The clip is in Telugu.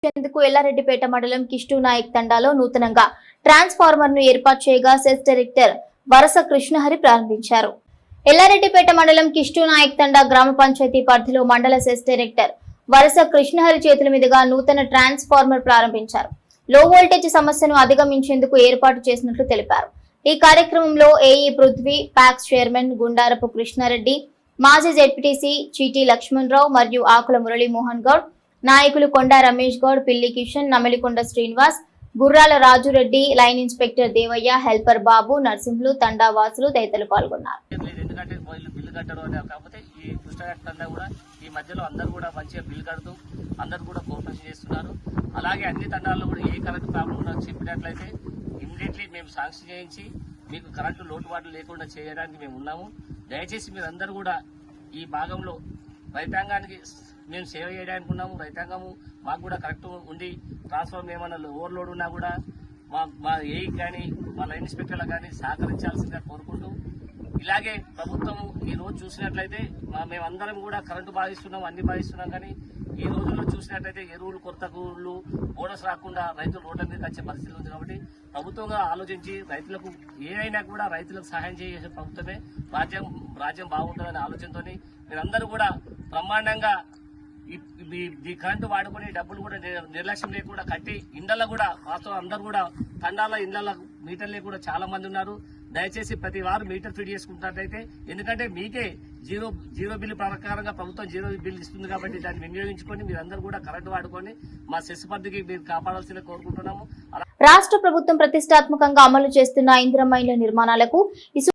ఇచ్చేందుకు ఎల్లారెడ్డిపేట మండలం కిష్టు నాయక్ తండాలో నూతనంగా ట్రాన్స్ఫార్మర్ ను ఏర్పాటు చేయగా సెస్ డైరెక్టర్ వరస కృష్ణహరి ప్రారంభించారు. ఎల్లారెడ్డిపేట మండలం కిష్టు నాయక్ తండా గ్రామ పంచాయతీ పరిధిలో మండల సెస్ డైరెక్టర్ వరస కృష్ణహరి చేతుల మీదుగా నూతన ట్రాన్స్ఫార్మర్ ప్రారంభించారు. లో వోల్టేజ్ సమస్యను అధిగమించేందుకు ఏర్పాటు చేసినట్లు తెలిపారు. ఈ కార్యక్రమంలో AE Prithvi, PACS chairman Gundarapu Krishnareddy, మాజీ జెడ్పీటీసీ చీటీ లక్ష్మణరావు మరియు ఆకుల మురళీమోహన్ గౌడ్, నాయకులు కొండా రమేష్ గౌడ్, పిల్లి Kishan, Namilikonda Srinivas, Gurrala Rajureddy, line inspector Devaiah, helper Babu, Narsimhulu, Thanda Vasulu తదితరులు పాల్గొన్నారు. ఈ మధ్యలో అందరూ కూడా మంచిగా బిల్ కడుతూ అందరూ కూడా కోఆపరేషన్ చేస్తున్నారు. అలాగే అన్ని తండాల్లో కూడా ఏ కరెంట్ ప్రాబ్లం ఉన్నా చెప్పినట్లయితే ఇమ్మీడియట్లీ మేము శాంక్షన్ చేయించి మీకు కరెంటు లోటుబాటు లేకుండా చేయడానికి మేము ఉన్నాము. దయచేసి మీరందరూ కూడా ఈ భాగంలో రైతాంగానికి మేము సేవ చేయడానికి ఉన్నాము. రైతాంగము మాకు కూడా కరెక్ట్ ఉండి ట్రాన్స్ఫార్మర్ ఏమన్నా ఓవర్లోడ్ ఉన్నా కూడా మా ఏఈ కానీ మా లైన్ ఇన్స్పెక్టర్లకు కానీ సహకరించాల్సిందిగా కోరుకుంటూ, ఇలాగే ప్రభుత్వం ఈ రోజు చూసినట్లయితే మేమందరం కూడా కరెంటు బాధిస్తున్నాం, అన్ని బాధిస్తున్నాం. కానీ ఈ రోజుల్లో చూసినట్లయితే ఎరువులు కొరతకు బోనస్ రాకుండా రైతులు రోడ్ల మీద వచ్చే పరిస్థితి ఉంది. కాబట్టి ప్రభుత్వంగా ఆలోచించి రైతులకు ఏదైనా కూడా రైతులకు సహాయం చేసే ప్రభుత్వమే రాజ్యం బాగుంటుందనే ఆలోచనతో మీరందరూ కూడా బ్రహ్మాండంగా ఈ కరెంటు వాడుకొని డబ్బులు కూడా నిర్లక్ష్యం లేకుండా కట్టి ఇండ్లలో కూడా వాస్తవం అందరూ కూడా తండాల ఇండ్ల మీటర్లే కూడా చాలా మంది ఉన్నారు. దయచేసి ప్రతి వారు మీటర్ ఫిట్ చేసుకుంటున్నట్లయితే, ఎందుకంటే మీకే జీరో బిల్లు ప్రకారంగా ప్రభుత్వం జీరో బిల్లు ఇస్తుంది కాబట్టి దాన్ని వినియోగించుకొని మీరందరూ కూడా కరెంటు వాడుకొని మా సెస్ పరిధికి మీరు కాపాడాల్సిందే కోరుకుంటున్నాము. రాష్ట్ర ప్రభుత్వం ప్రతిష్టాత్మకంగా అమలు చేస్తున్న ఇందిరమ్మ ఇళ్ల నిర్మాణాలకు